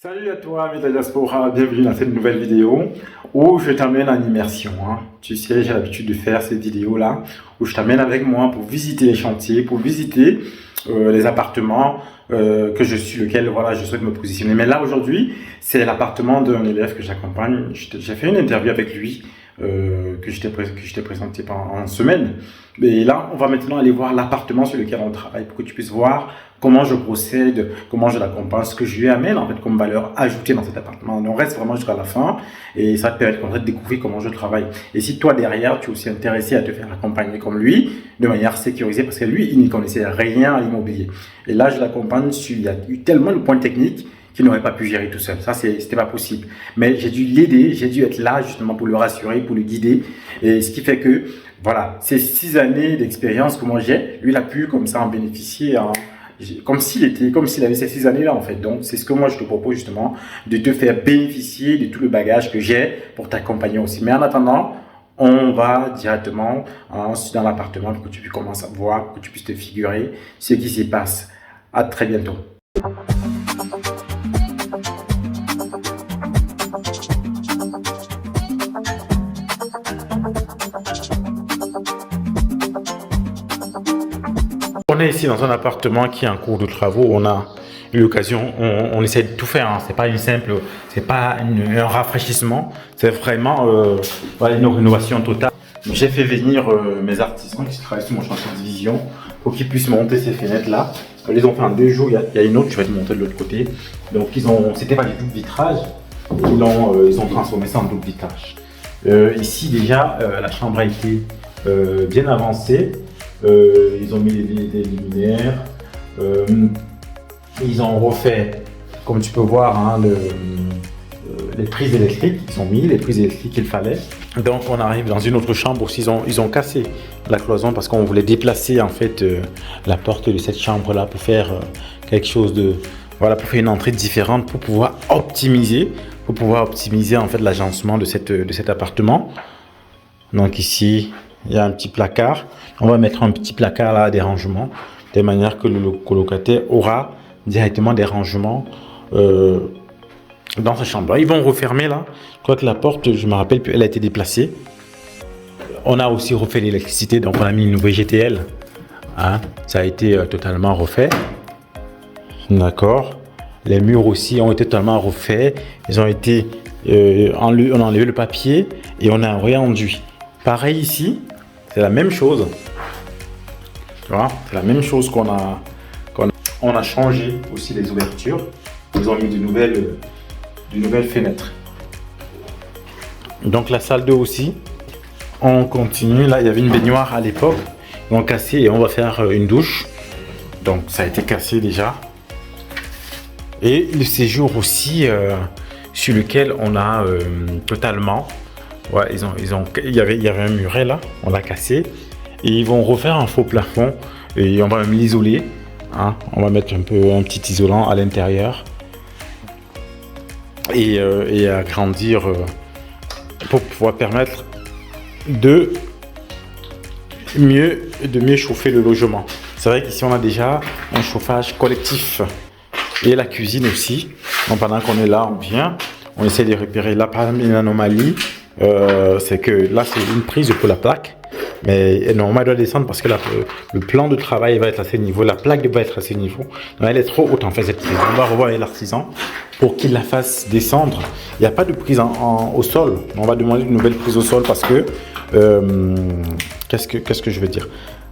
Salut à toi, mes diaspora, bienvenue dans cette nouvelle vidéo où je t'amène en immersion. Tu sais, j'ai l'habitude de faire ces vidéos-là où je t'amène avec moi pour visiter les chantiers, pour visiter les appartements lequel voilà, je souhaite me positionner. Mais là, aujourd'hui, c'est l'appartement d'un élève que j'accompagne. J'ai fait une interview avec lui que je t'ai présenté en semaine. Et là, on va maintenant aller voir l'appartement sur lequel on travaille pour que tu puisses voir comment je procède, comment je l'accompagne, ce que je lui amène en fait comme valeur ajoutée dans cet appartement. On reste vraiment jusqu'à la fin et ça te permet de découvrir comment je travaille. Et si toi derrière, tu es aussi intéressé à te faire accompagner comme lui, de manière sécurisée, parce que lui, il n'y connaissait rien à l'immobilier. Et là, je l'accompagne il y a eu tellement de points techniques qu'il n'aurait pas pu gérer tout seul. Ça, c'était pas possible. Mais j'ai dû l'aider, j'ai dû être là justement pour le rassurer, pour le guider. Et ce qui fait que, voilà, ces 6 années d'expérience que moi j'ai, lui, il a pu comme ça en bénéficier, comme s'il avait ces 6 années-là en fait. Donc, c'est ce que moi je te propose justement, de te faire bénéficier de tout le bagage que j'ai pour t'accompagner aussi. Mais en attendant, on va directement dans l'appartement pour que tu commences à voir, pour que tu puisses te figurer ce qui s'y passe. À très bientôt. On est ici dans un appartement qui est en cours de travaux. On a eu l'occasion, on essaie de tout faire. C'est pas un rafraîchissement. C'est vraiment une rénovation totale. J'ai fait venir mes artisans qui travaillent sur mon chantier de division pour qu'ils puissent monter ces fenêtres là. Ils les ont fait en 2 jours. Il y a une autre, je vais te montrer de l'autre côté. Donc c'était pas du double vitrage. Ils ont transformé ça en double vitrage. Ici déjà, la chambre a été bien avancée. Ils ont mis des luminaires, ils ont refait, comme tu peux voir, les prises électriques. Ils ont mis les prises électriques qu'il fallait. Donc on arrive dans une autre chambre aussi. Ils ont cassé la cloison parce qu'on voulait déplacer en fait la porte de cette chambre là pour faire quelque chose de, voilà, pour faire une entrée différente pour pouvoir optimiser en fait l'agencement de cet appartement. Donc ici il y a un petit placard. On va mettre un petit placard là, des rangements, de manière que le colocataire aura directement des rangements dans sa chambre. Ils vont refermer là. Je crois que la porte, je me rappelle, elle a été déplacée. On a aussi refait l'électricité, donc on a mis une nouvelle GTL. Ça a été totalement refait. D'accord. Les murs aussi ont été totalement refaits. Ils ont été, on a enlevé le papier et on a réenduit. Pareil ici. C'est la même chose. Tu vois, c'est la même chose on a changé aussi les ouvertures. Ils ont mis de nouvelles fenêtres. Donc la salle 2 aussi. On continue. Là, il y avait une baignoire à l'époque. Ils vont casser et on va faire une douche. Donc ça a été cassé déjà. Et le séjour aussi sur lequel on a totalement. Ouais, il y avait un muret là, on l'a cassé et ils vont refaire un faux plafond et on va même l'isoler. On va mettre un petit isolant à l'intérieur et agrandir pour pouvoir permettre de mieux chauffer le logement. C'est vrai qu'ici on a déjà un chauffage collectif et la cuisine aussi. Donc pendant qu'on est là, on essaie de repérer là par exemple une anomalie. C'est que là c'est une prise pour la plaque, mais normalement elle doit descendre parce que le plan de travail va être à ce niveau, la plaque va être à ce niveau. Donc elle est trop haute en fait cette prise. On va revoir l'artisan pour qu'il la fasse descendre. Il n'y a pas de prise au sol. On va demander une nouvelle prise au sol parce que qu'est-ce que je veux dire?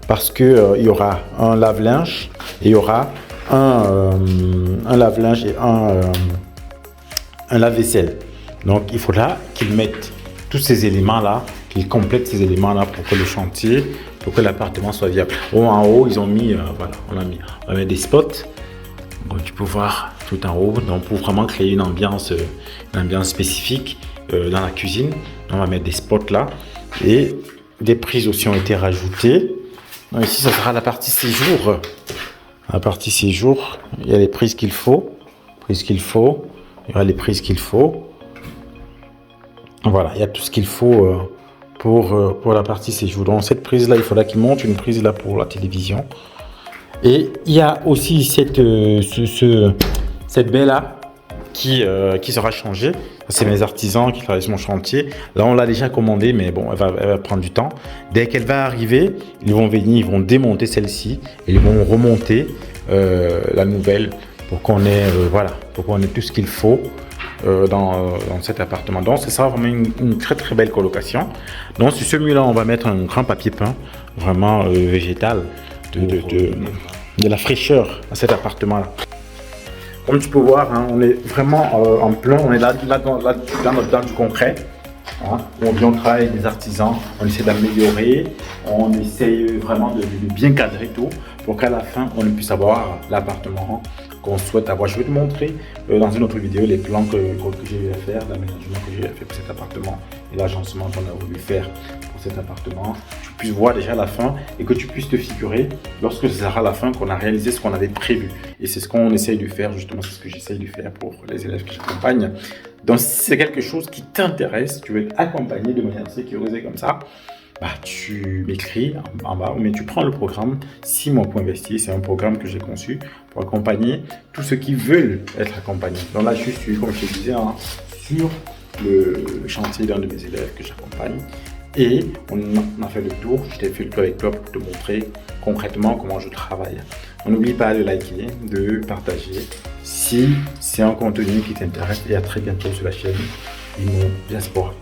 Parce que il y aura un lave-linge et il y aura un lave-linge et un lave-vaisselle. Donc il faudra qu'ils mettent tous ces éléments-là, qu'ils complètent ces éléments-là pour que le chantier, pour que l'appartement soit viable. En haut, ils ont mis, voilà, on va mettre des spots. Donc, tu peux voir tout en haut, donc pour vraiment créer une ambiance spécifique dans la cuisine. On va mettre des spots là et des prises aussi ont été rajoutées. Donc, ici, ça sera la partie séjour. La partie séjour, il y a les prises qu'il faut, il y aura les prises qu'il faut. Voilà, il y a tout ce qu'il faut pour la partie séjour. Donc cette prise là, il faudra qu'il monte une prise là pour la télévision. Et il y a aussi cette baie là qui sera changée. C'est mes artisans qui travaillent sur mon chantier. Là, on l'a déjà commandé, mais bon, elle va prendre du temps. Dès qu'elle va arriver, ils vont venir, ils vont démonter celle-ci et ils vont remonter la nouvelle pour qu'on ait, pour qu'on ait tout ce qu'il faut dans cet appartement. Donc, ce sera vraiment une très très belle colocation. Donc, sur ce mur-là, on va mettre un grand papier peint, vraiment végétal, de la fraîcheur à cet appartement-là. Comme tu peux voir, hein, on est vraiment en plein, on est là dans du concret. Hein. On vient travailler avec des artisans, on essaie d'améliorer, on essaie vraiment de bien cadrer tout pour qu'à la fin, on puisse avoir l'appartement qu'on souhaite avoir. Je vais te montrer dans une autre vidéo les plans que j'ai eu à faire, l'aménagement que j'ai fait pour cet appartement et l'agencement qu'on a voulu faire pour cet appartement. Tu puisses voir déjà la fin et que tu puisses te figurer lorsque ce sera la fin qu'on a réalisé ce qu'on avait prévu. Et c'est ce qu'on essaye de faire, justement, c'est ce que j'essaye de faire pour les élèves que j'accompagne. Donc, si c'est quelque chose qui t'intéresse, tu veux être accompagné de manière sécurisée comme ça, bah, tu m'écris en bas, mais tu prends le programme 6 mois pour investir. C'est un programme que j'ai conçu pour accompagner tous ceux qui veulent être accompagnés. Donc là, je suis, comme je te disais, hein, sur le chantier d'un de mes élèves que j'accompagne. Et on a fait le tour. Je t'ai fait le tour avec toi pour te montrer concrètement comment je travaille. N'oublie pas de liker, de partager si c'est un contenu qui t'intéresse. Et à très bientôt sur la chaîne Immo Diaspora.